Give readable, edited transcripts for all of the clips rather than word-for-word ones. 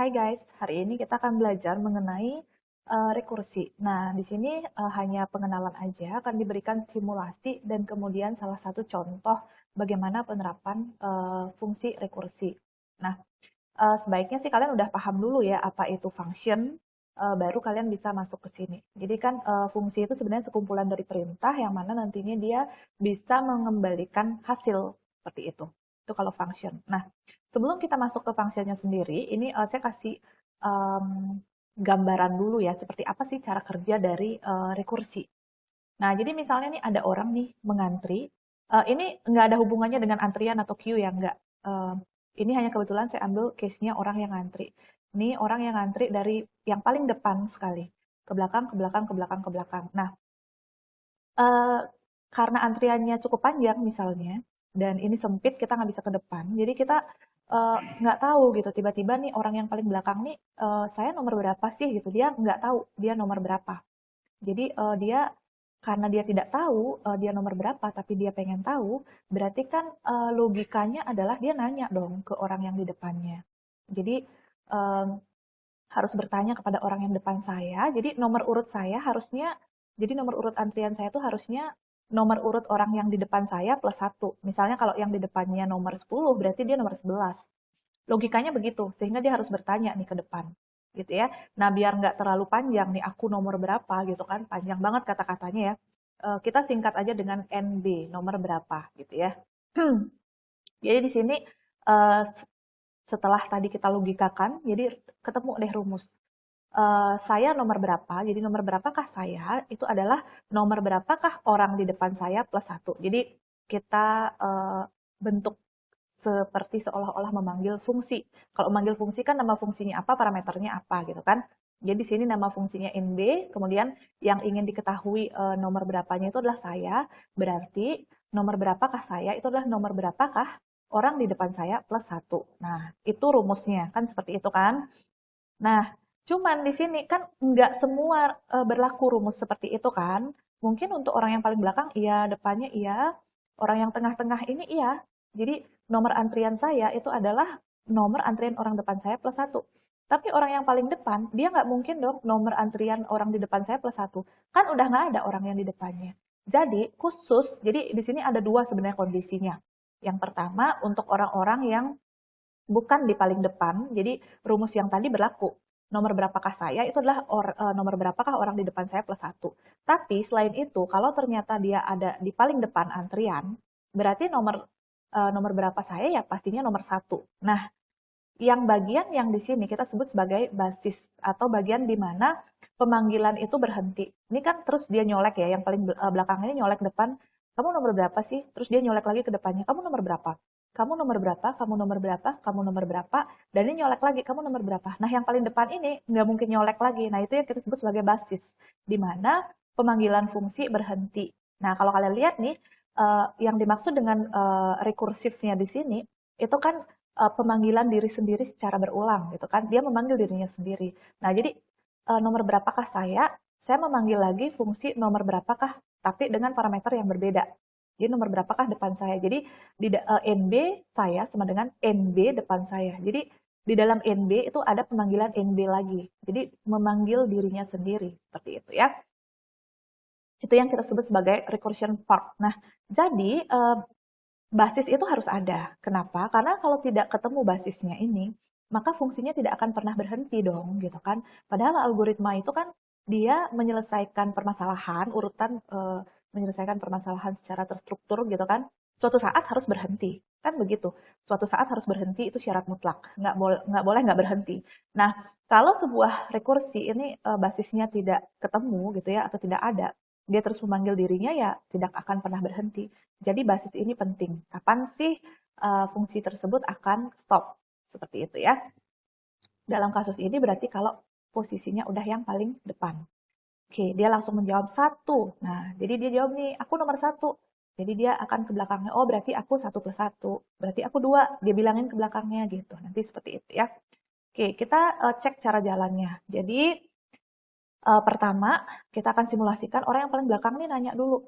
Hai guys, hari ini kita akan belajar mengenai rekursi. Nah, di sini hanya pengenalan aja, akan diberikan simulasi dan kemudian salah satu contoh bagaimana penerapan fungsi rekursi. Nah, sebaiknya sih kalian udah paham dulu ya apa itu function, baru kalian bisa masuk ke sini. Jadi kan fungsi itu sebenarnya sekumpulan dari perintah yang mana nantinya dia bisa mengembalikan hasil seperti itu. Itu kalau function. Nah, sebelum kita masuk ke functionnya sendiri, ini saya kasih gambaran dulu ya, seperti apa sih cara kerja dari rekursi. Nah, jadi misalnya nih ada orang nih mengantri, ini nggak ada hubungannya dengan antrian atau queue ya, nggak. Ini hanya kebetulan saya ambil case-nya orang yang ngantri. Ini orang yang ngantri dari yang paling depan sekali, ke belakang, ke belakang, ke belakang, ke belakang. Nah, karena antriannya cukup panjang misalnya, dan ini sempit, kita nggak bisa ke depan, jadi kita nggak tahu gitu, tiba-tiba nih orang yang paling belakang nih, saya nomor berapa sih gitu, dia nggak tahu dia nomor berapa. Jadi dia karena dia tidak tahu dia nomor berapa, tapi dia pengen tahu, berarti kan logikanya adalah dia nanya dong ke orang yang di depannya. Jadi harus bertanya kepada orang yang depan saya. Jadi nomor urut saya harusnya, jadi nomor urut antrian saya itu harusnya nomor urut orang yang di depan saya plus 1. Misalnya kalau yang di depannya nomor 10, berarti dia nomor 11. Logikanya begitu, sehingga dia harus bertanya nih ke depan, gitu ya. Nah, biar nggak terlalu panjang nih, aku nomor berapa gitu kan, panjang banget kata-katanya ya. Kita singkat aja dengan NB, nomor berapa gitu ya. Jadi di sini eh, setelah tadi kita logikakan, jadi ketemu deh rumus. Saya nomor berapa, jadi nomor berapakah saya, itu adalah nomor berapakah orang di depan saya plus 1. Jadi kita bentuk seperti seolah-olah memanggil fungsi. Kalau memanggil fungsi kan nama fungsinya apa, parameternya apa gitu kan. Jadi di sini nama fungsinya NB, kemudian yang ingin diketahui nomor berapanya itu adalah saya, berarti nomor berapakah saya itu adalah nomor berapakah orang di depan saya plus 1. Nah, itu rumusnya, kan seperti itu kan. Nah, cuman di sini kan nggak semua berlaku rumus seperti itu kan. Mungkin untuk orang yang paling belakang iya, depannya iya, orang yang tengah-tengah ini iya. Jadi nomor antrian saya itu adalah nomor antrian orang depan saya plus 1. Tapi orang yang paling depan, dia nggak mungkin dong nomor antrian orang di depan saya plus 1. Kan udah nggak ada orang yang di depannya. Jadi khusus, jadi di sini ada dua sebenarnya kondisinya. Yang pertama untuk orang-orang yang bukan di paling depan, jadi rumus yang tadi berlaku. Nomor berapakah saya itu adalah nomor berapakah orang di depan saya plus 1. Tapi selain itu, kalau ternyata dia ada di paling depan antrian, berarti nomor berapa saya ya pastinya nomor 1. Nah, yang bagian yang di sini kita sebut sebagai basis atau bagian di mana pemanggilan itu berhenti. Ini kan terus dia nyolek ya, yang paling belakang ini nyolek depan, kamu nomor berapa sih? Terus dia nyolek lagi ke depannya, kamu nomor berapa? Kamu nomor berapa? Kamu nomor berapa? Kamu nomor berapa? Dan ini nyolek lagi, kamu nomor berapa? Nah, yang paling depan ini nggak mungkin nyolek lagi. Nah, itu yang kita sebut sebagai basis, di mana pemanggilan fungsi berhenti. Nah, kalau kalian lihat nih, yang dimaksud dengan rekursifnya di sini, itu kan pemanggilan diri sendiri secara berulang gitu kan. Dia memanggil dirinya sendiri. Nah, jadi nomor berapakah saya memanggil lagi fungsi nomor berapakah, tapi dengan parameter yang berbeda. Jadi nomor berapakah depan saya. Jadi di NB saya sama dengan NB depan saya. Jadi di dalam NB itu ada pemanggilan NB lagi. Jadi memanggil dirinya sendiri seperti itu ya. Itu yang kita sebut sebagai recursion fork. Nah, jadi basis itu harus ada. Kenapa? Karena kalau tidak ketemu basisnya ini, maka fungsinya tidak akan pernah berhenti dong, gitu kan. Padahal algoritma itu kan dia menyelesaikan permasalahan, urutan menyelesaikan permasalahan secara terstruktur gitu kan. Suatu saat harus berhenti, kan begitu. Suatu saat harus berhenti itu syarat mutlak, nggak boleh nggak berhenti. Nah, kalau sebuah rekursi ini basisnya tidak ketemu gitu ya atau tidak ada, dia terus memanggil dirinya ya tidak akan pernah berhenti. Jadi basis ini penting. Kapan sih fungsi tersebut akan stop? Seperti itu ya. Dalam kasus ini berarti kalau posisinya udah yang paling depan. Oke, dia langsung menjawab 1. Nah, jadi dia jawab nih, aku nomor 1. Jadi dia akan ke belakangnya, oh berarti aku 1 plus 1. Berarti aku 2. Dia bilangin ke belakangnya gitu. Nanti seperti itu ya. Oke, kita cek cara jalannya. Jadi pertama, kita akan simulasikan orang yang paling belakang nih nanya dulu,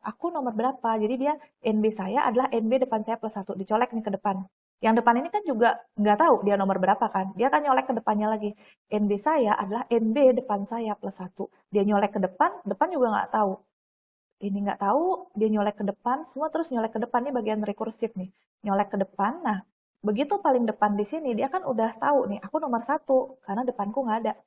aku nomor berapa? Jadi dia NB saya adalah NB depan saya plus 1, dicolek nih ke depan. Yang depan ini kan juga nggak tahu dia nomor berapa kan. Dia kan nyolek ke depannya lagi. NB saya adalah NB depan saya plus 1. Dia nyolek ke depan juga nggak tahu. Ini nggak tahu, dia nyolek ke depan, semua terus nyolek ke depan, ini bagian rekursif nih. Nyolek ke depan, nah begitu paling depan di sini, dia kan udah tahu nih, aku nomor 1, karena depanku nggak ada.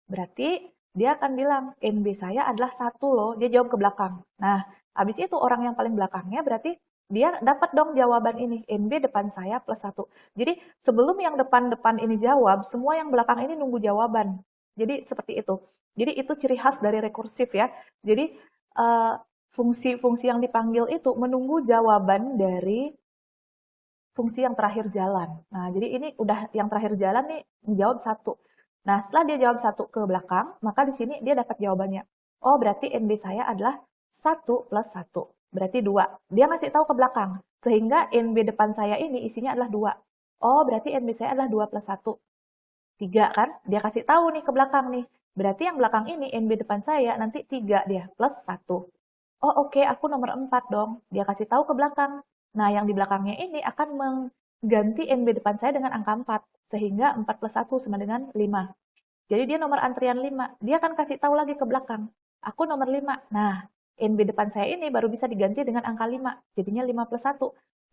Berarti dia akan bilang, NB saya adalah 1 loh, dia jawab ke belakang. Nah, habis itu orang yang paling belakangnya berarti dia dapat dong jawaban ini, NB depan saya plus 1. Jadi sebelum yang depan-depan ini jawab, semua yang belakang ini nunggu jawaban. Jadi seperti itu. Jadi itu ciri khas dari rekursif ya. Jadi eh, fungsi-fungsi yang dipanggil itu menunggu jawaban dari fungsi yang terakhir jalan. Nah, jadi ini udah yang terakhir jalan nih menjawab 1. Nah, setelah dia jawab 1 ke belakang, maka di sini dia dapat jawabannya. Oh, berarti NB saya adalah 1 plus 1. Berarti 2. Dia ngasih tahu ke belakang. Sehingga NB depan saya ini isinya adalah 2. Oh, berarti NB saya adalah 2 plus 1. 3 kan? Dia kasih tahu nih ke belakang nih. Berarti yang belakang ini NB depan saya nanti 3 dia plus 1. Oh oke, aku nomor 4 dong. Dia kasih tahu ke belakang. Nah, yang di belakangnya ini akan mengganti NB depan saya dengan angka 4. Sehingga 4 plus 1 sama dengan 5. Jadi dia nomor antrian 5. Dia akan kasih tahu lagi ke belakang. Aku nomor 5. Nah, NB depan saya ini baru bisa diganti dengan angka 5. Jadinya 5 plus 1.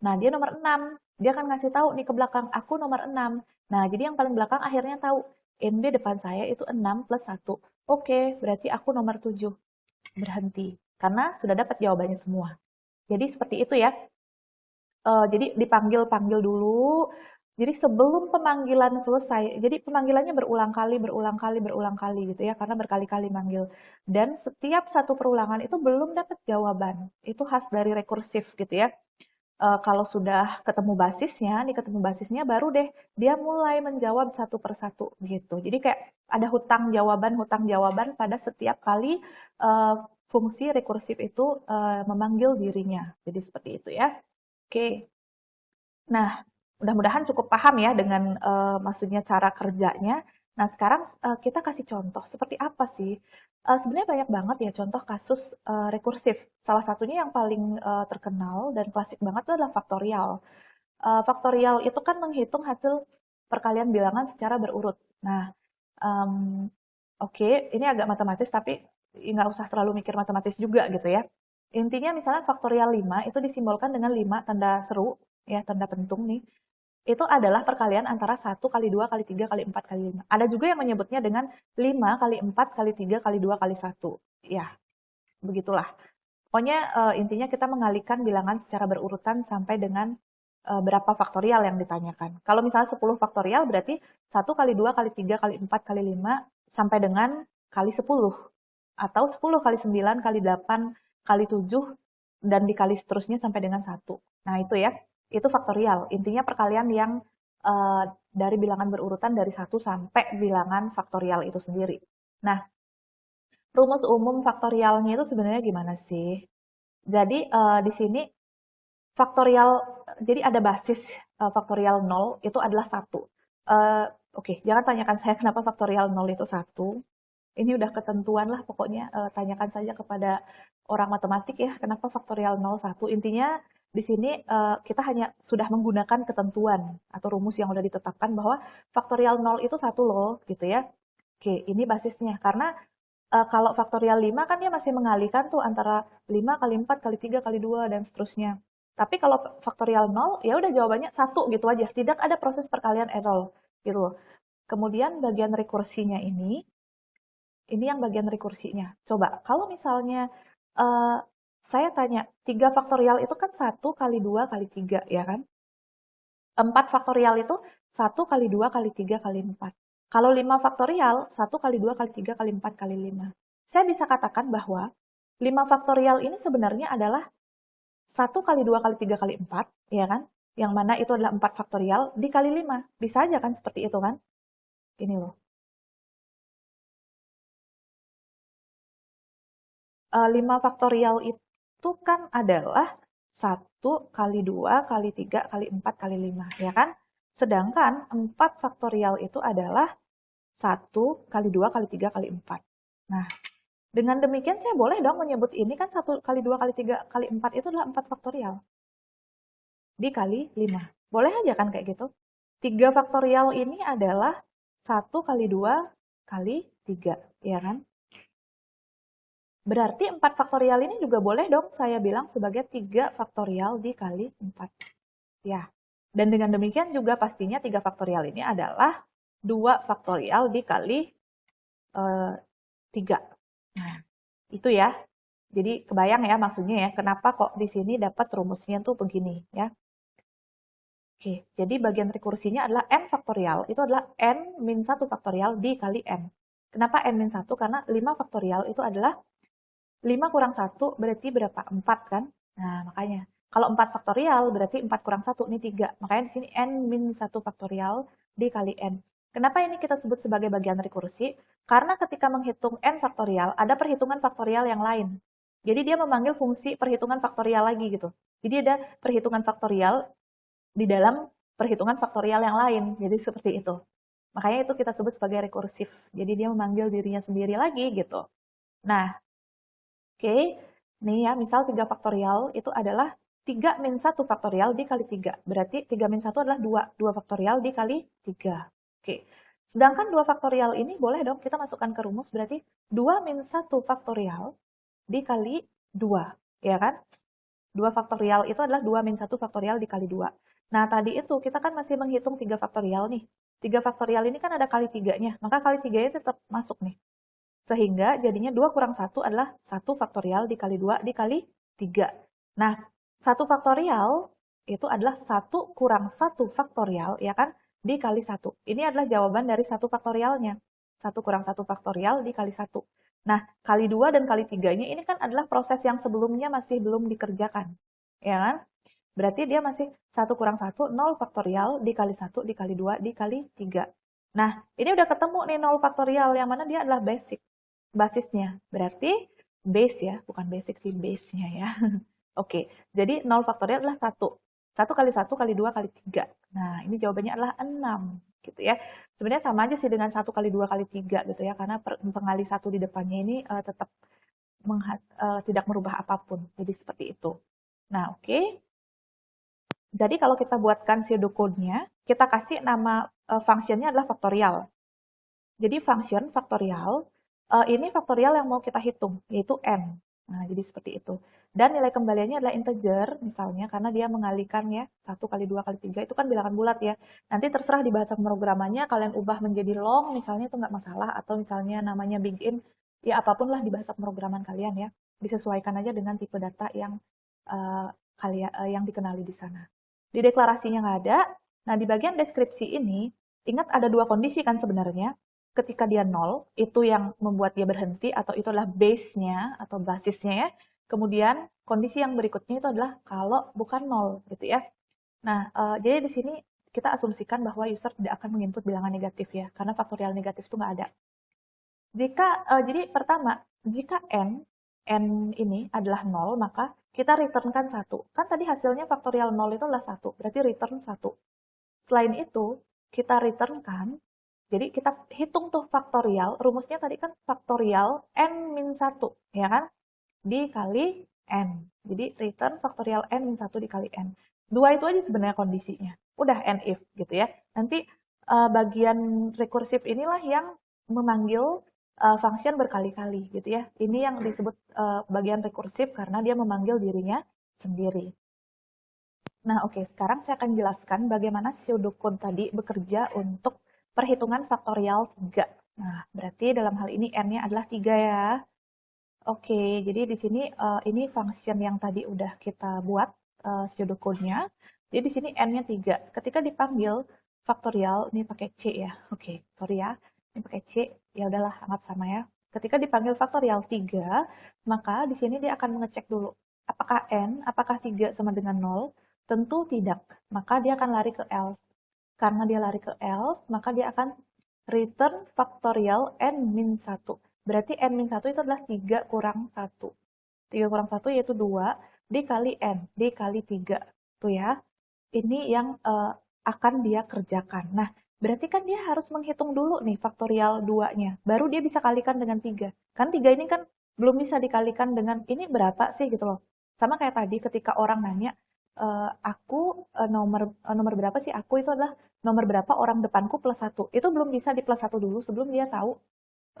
Nah, dia nomor 6. Dia akan ngasih tahu nih ke belakang. Aku nomor 6. Nah, jadi yang paling belakang akhirnya tahu. NB depan saya itu 6 plus 1. Oke, berarti aku nomor 7. Berhenti. Karena sudah dapat jawabannya semua. Jadi seperti itu ya. Jadi dipanggil-panggil dulu. Jadi sebelum pemanggilan selesai, jadi pemanggilannya berulang kali, berulang kali, berulang kali gitu ya, karena berkali-kali manggil. Dan setiap satu perulangan itu belum dapat jawaban. Itu khas dari rekursif gitu ya. Kalau sudah ketemu basisnya, nih ketemu basisnya baru deh dia mulai menjawab satu persatu gitu. Jadi kayak ada hutang jawaban pada setiap kali fungsi rekursif itu memanggil dirinya. Jadi seperti itu ya. Oke. Nah, mudah-mudahan cukup paham ya dengan maksudnya cara kerjanya. Nah, sekarang kita kasih contoh seperti apa sih? Sebenarnya banyak banget ya contoh kasus rekursif. Salah satunya yang paling terkenal dan klasik banget itu adalah faktorial. Faktorial itu kan menghitung hasil perkalian bilangan secara berurut. Nah, em, oke, ini agak matematis tapi nggak usah terlalu mikir matematis juga gitu ya. Intinya misalnya faktorial 5 itu disimbolkan dengan 5 tanda seru, ya tanda pentung nih. Itu adalah perkalian antara 1 kali 2 kali 3 kali 4 kali 5. Ada juga yang menyebutnya dengan 5 kali 4 kali 3 kali 2 kali 1. Ya, begitulah. Pokoknya intinya kita mengalihkan bilangan secara berurutan sampai dengan berapa faktorial yang ditanyakan. Kalau misalnya 10 faktorial berarti 1 kali 2 kali 3 kali 4 kali 5 sampai dengan kali 10. Atau 10 kali 9 kali 8 kali 7 dan dikali seterusnya sampai dengan 1. Nah itu ya, itu faktorial. Intinya perkalian yang dari bilangan berurutan dari 1 sampai bilangan faktorial itu sendiri. Nah, rumus umum faktorialnya itu sebenarnya gimana sih? Jadi di sini faktorial, jadi ada basis faktorial 0 itu adalah 1. Oke, jangan tanyakan saya kenapa faktorial 0 itu 1. Ini udah ketentuan lah pokoknya, tanyakan saja kepada orang matematik ya, kenapa faktorial 0, 1. Intinya di sini kita hanya sudah menggunakan ketentuan atau rumus yang udah ditetapkan bahwa faktorial 0 itu 1 loh, gitu ya. Oke, ini basisnya. Karena kalau faktorial 5 kan dia masih mengalihkan tuh antara 5 kali 4 kali 3 kali 2 dan seterusnya. Tapi kalau faktorial 0, ya udah jawabannya 1 gitu aja. Tidak ada proses perkalian error gitu. Kemudian bagian rekursinya ini yang bagian rekursinya. Coba, kalau misalnya saya tanya, 3 faktorial itu kan 1 kali 2 kali 3, ya kan? 4 faktorial itu 1 kali 2 kali 3 kali 4. Kalau 5 faktorial, 1 kali 2 kali 3 kali 4 kali 5. Saya bisa katakan bahwa 5 faktorial ini sebenarnya adalah 1 kali 2 kali 3 kali 4, ya kan? Yang mana itu adalah 4 faktorial dikali 5. Bisa aja kan seperti itu kan? Ini loh. 5 faktorial itu kan adalah 1 kali 2 kali 3 kali 4 kali 5, ya kan? Sedangkan 4 faktorial itu adalah 1 kali 2 kali 3 kali 4. Nah, dengan demikian saya boleh dong menyebut ini kan 1 kali 2 kali 3 kali 4 itu adalah 4 faktorial dikali 5. Boleh aja kan kayak gitu. 3 faktorial ini adalah 1 kali 2 kali 3, ya kan? Berarti 4 faktorial ini juga boleh dong saya bilang sebagai 3 faktorial dikali 4. Ya. Dan dengan demikian juga pastinya 3 faktorial ini adalah 2 faktorial dikali 3. Nah, itu ya. Jadi kebayang ya maksudnya ya, kenapa kok di sini dapat rumusnya tuh begini ya. Oke, jadi bagian rekursinya adalah n faktorial, itu adalah n min 1 faktorial dikali n. Kenapa n min 1? Karena 5 faktorial itu adalah 5 kurang 1 berarti berapa? 4 kan? Nah, makanya. Kalau 4 faktorial berarti 4 kurang 1, ini 3. Makanya di sini n min 1 faktorial dikali n. Kenapa ini kita sebut sebagai bagian rekursi? Karena ketika menghitung n faktorial, ada perhitungan faktorial yang lain. Jadi dia memanggil fungsi perhitungan faktorial lagi gitu. Jadi ada perhitungan faktorial di dalam perhitungan faktorial yang lain. Jadi seperti itu. Makanya itu kita sebut sebagai rekursif. Jadi dia memanggil dirinya sendiri lagi gitu. Nah, oke, nih ya, misal 3 faktorial itu adalah 3 min 1 faktorial dikali 3. Berarti 3 min 1 adalah 2. 2 faktorial dikali 3. Oke, sedangkan 2 faktorial ini boleh dong kita masukkan ke rumus, berarti 2 min 1 faktorial dikali 2, ya kan? 2 faktorial itu adalah 2 min 1 faktorial dikali 2. Nah, tadi itu kita kan masih menghitung 3 faktorial nih. 3 faktorial ini kan ada kali 3-nya, maka kali 3-nya tetap masuk nih. Sehingga jadinya 2 kurang 1 adalah 1 faktorial dikali 2 dikali 3. Nah, 1 faktorial itu adalah 1 kurang 1 faktorial, ya kan, dikali 1. Ini adalah jawaban dari 1 faktorialnya. 1 kurang 1 faktorial dikali 1. Nah, kali 2 dan kali 3-nya ini kan adalah proses yang sebelumnya masih belum dikerjakan. Ya kan? Berarti dia masih 1 kurang 1, 0 faktorial dikali 1 dikali 2 dikali 3. Nah, ini udah ketemu nih 0 faktorial, yang mana dia adalah basisnya. Berarti base ya, bukan basic sih, base-nya ya. Oke, jadi 0 faktorial adalah 1. 1 kali 1 kali 2 kali 3. Nah, ini jawabannya adalah 6 gitu ya. Sebenarnya sama aja sih dengan 1 kali 2 kali 3 gitu ya, karena pengali 1 di depannya ini tetap tidak merubah apapun. Jadi seperti itu. Nah, oke. Jadi kalau kita buatkan pseudocode-nya, kita kasih nama functionnya adalah faktorial. Jadi function faktorial, ini faktorial yang mau kita hitung, yaitu n. Nah, jadi seperti itu. Dan nilai kembaliannya adalah integer, misalnya, karena dia mengalikan ya, 1 kali 2 kali 3, itu kan bilangan bulat ya. Nanti terserah di bahasa pemrogramannya, kalian ubah menjadi long, misalnya itu nggak masalah, atau misalnya namanya begin, ya apapun lah di bahasa pemrograman kalian ya. Disesuaikan aja dengan tipe data yang yang dikenali di sana. Di deklarasinya nggak ada. Nah, di bagian deskripsi ini, ingat ada 2 kondisi kan sebenarnya. Ketika dia 0, itu yang membuat dia berhenti, atau itu adalah base-nya, atau basisnya ya. Kemudian, kondisi yang berikutnya itu adalah kalau bukan 0, gitu ya. Nah, jadi di sini kita asumsikan bahwa user tidak akan menginput bilangan negatif ya, karena faktorial negatif itu nggak ada. Jadi pertama, jika n ini adalah 0, maka kita returnkan 1. Kan tadi hasilnya faktorial 0 itu adalah 1, berarti return 1. Selain itu, kita returnkan, jadi kita hitung tuh faktorial, rumusnya tadi kan faktorial n min 1, ya kan? Dikali n. Jadi return faktorial n min 1 dikali n. 2 itu aja sebenarnya kondisinya. Udah n if gitu ya. Nanti bagian rekursif inilah yang memanggil function berkali-kali gitu ya. Ini yang disebut bagian rekursif karena dia memanggil dirinya sendiri. Nah, oke, sekarang saya akan jelaskan bagaimana pseudocode tadi bekerja untuk perhitungan faktorial 3. Nah, berarti dalam hal ini n-nya adalah 3 ya. Oke, jadi di sini ini function yang tadi udah kita buat pseudocode-nya. Jadi di sini n-nya 3. Ketika dipanggil faktorial, ini pakai C ya. Oke, sorry ya. Ini pakai C, ya udahlah anggap sama ya. Ketika dipanggil faktorial 3, maka di sini dia akan mengecek dulu apakah n, apakah 3 sama dengan 0? Tentu tidak. Maka dia akan lari ke else. Karena dia lari ke else, maka dia akan return faktorial n min 1. Berarti n min 1 itu adalah 3 kurang 1. 3 kurang 1 yaitu 2 dikali n, dikali 3. Tuh ya. Ini yang akan dia kerjakan. Nah, berarti kan dia harus menghitung dulu nih faktorial 2-nya. Baru dia bisa kalikan dengan 3. Kan 3 ini kan belum bisa dikalikan dengan ini berapa sih gitu loh. Sama kayak tadi ketika orang nanya, nomor berapa sih aku itu adalah nomor berapa orang depanku plus 1. Itu belum bisa di plus 1 dulu sebelum dia tahu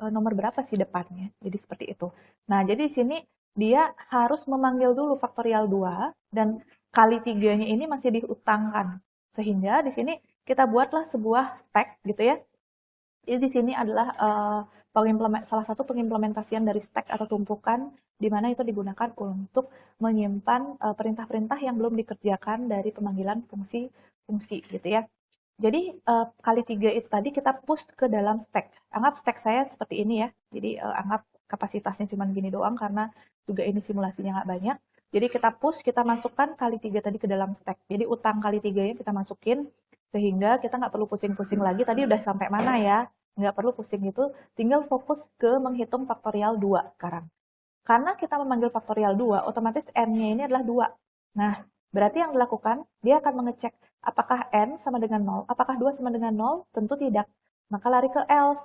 nomor berapa sih depannya. Jadi seperti itu. Nah, jadi di sini dia harus memanggil dulu faktorial 2 dan kali 3-nya ini masih diutangkan. Sehingga di sini kita buatlah sebuah stack gitu ya. Jadi di sini adalah salah satu pengimplementasian dari stack atau tumpukan di mana itu digunakan untuk menyimpan perintah-perintah yang belum dikerjakan dari pemanggilan fungsi-fungsi gitu ya. Jadi kali 3 itu tadi kita push ke dalam stack. Anggap stack saya seperti ini ya. Jadi anggap kapasitasnya cuma gini doang karena juga ini simulasinya nggak banyak. Jadi kita push, kita masukkan kali 3 tadi ke dalam stack. Jadi utang kali 3-nya kita masukin sehingga kita nggak perlu pusing-pusing lagi. Tadi udah sampai mana ya? Nggak perlu pusing gitu. Tinggal fokus ke menghitung faktorial 2 sekarang. Karena kita memanggil faktorial 2, otomatis n-nya ini adalah 2. Nah, berarti yang dilakukan, dia akan mengecek apakah n sama dengan 0, apakah 2 sama dengan 0? Tentu tidak. Maka lari ke else.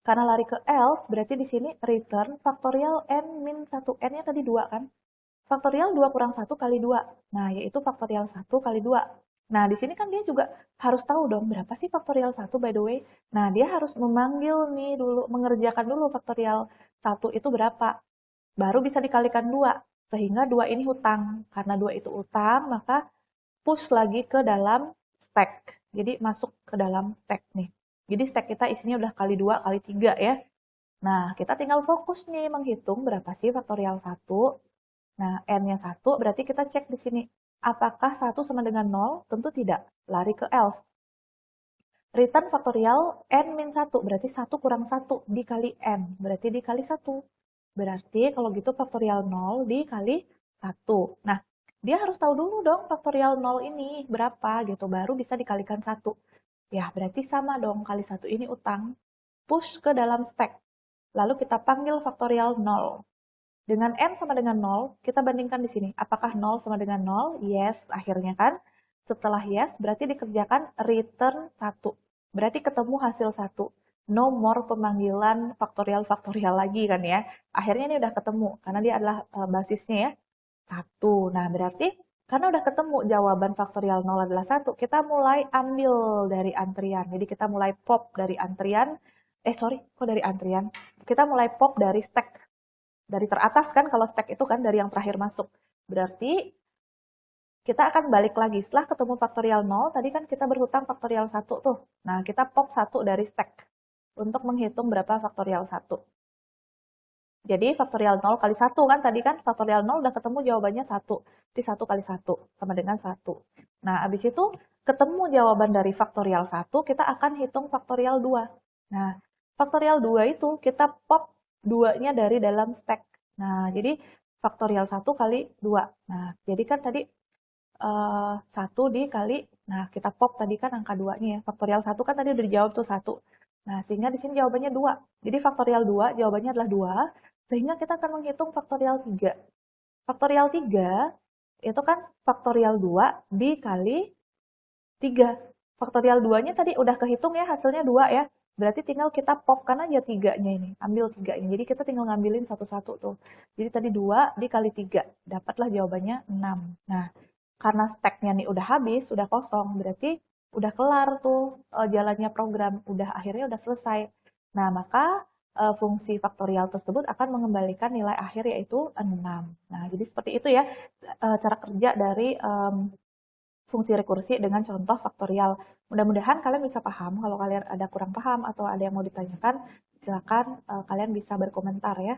Karena lari ke else, berarti di sini return faktorial n min 1. N-nya tadi 2 kan? Faktorial 2 kurang 1 kali 2. Nah, yaitu faktorial 1 kali 2. Nah, di sini kan dia juga harus tahu dong berapa sih faktorial 1 by the way. Nah, dia harus memanggil nih dulu, mengerjakan dulu faktorial 1 itu berapa. Baru bisa dikalikan 2. Sehingga 2 ini hutang. Karena 2 itu utang, maka push lagi ke dalam stack. Jadi masuk ke dalam stack nih. Jadi stack kita isinya udah kali 2, kali 3 ya. Nah, kita tinggal fokus nih menghitung berapa sih faktorial 1. Nah, n-nya 1, berarti kita cek di sini. Apakah 1 sama dengan 0? Tentu tidak. Lari ke else. Return faktorial n min 1, berarti 1 kurang 1 dikali n, berarti dikali 1. Berarti kalau gitu faktorial 0 dikali 1. Nah, dia harus tahu dulu dong faktorial 0 ini berapa gitu, baru bisa dikalikan 1. Ya, berarti sama dong, kali 1 ini utang. Push ke dalam stack. Lalu kita panggil faktorial 0. Dengan n sama dengan 0, kita bandingkan di sini. Apakah 0 sama dengan 0? Yes, akhirnya kan. Setelah yes, berarti dikerjakan return 1. Berarti ketemu hasil 1. No more pemanggilan faktorial-faktorial lagi kan ya. Akhirnya ini udah ketemu, karena dia adalah basisnya ya. 1. Nah, berarti karena udah ketemu jawaban faktorial 0 adalah 1, kita mulai ambil dari antrian. Jadi kita mulai pop dari antrian. Kok dari antrian? Kita mulai pop dari stack. Dari teratas kan, kalau stack itu kan dari yang terakhir masuk. Berarti kita akan balik lagi. Setelah ketemu faktorial 0, tadi kan kita berhutang faktorial 1 tuh. Nah, kita pop 1 dari stack untuk menghitung berapa faktorial 1. Jadi faktorial 0 kali 1 kan, tadi kan faktorial 0 udah ketemu jawabannya 1. Jadi 1 kali 1 sama dengan 1. Nah, habis itu ketemu jawaban dari faktorial 1, kita akan hitung faktorial 2. Nah, faktorial 2 itu kita pop 2-nya dari dalam stack. Nah, jadi faktorial 1 kali 2. Nah, jadi kan tadi 1 dikali, nah kita pop tadi kan angka 2-nya ya. Faktorial 1 kan tadi udah dijawab tuh 1. Nah, sehingga di sini jawabannya 2. Jadi faktorial 2 jawabannya adalah 2, sehingga kita akan menghitung faktorial 3. Faktorial 3 itu kan faktorial 2 dikali 3. Faktorial 2-nya tadi udah kehitung ya, hasilnya 2 ya. Berarti tinggal kita popkan aja 3-nya ini, ambil 3-nya. Jadi kita tinggal ngambilin satu-satu tuh. Jadi tadi 2 dikali 3, dapatlah jawabannya 6. Nah, karena stack-nya nih udah habis, udah kosong, berarti udah kelar tuh jalannya program, akhirnya udah selesai. Nah, maka fungsi faktorial tersebut akan mengembalikan nilai akhir yaitu 6. Nah, jadi seperti itu ya cara kerja dari fungsi rekursi dengan contoh faktorial. Mudah-mudahan kalian bisa paham. Kalau kalian ada kurang paham atau ada yang mau ditanyakan, silakan kalian bisa berkomentar ya.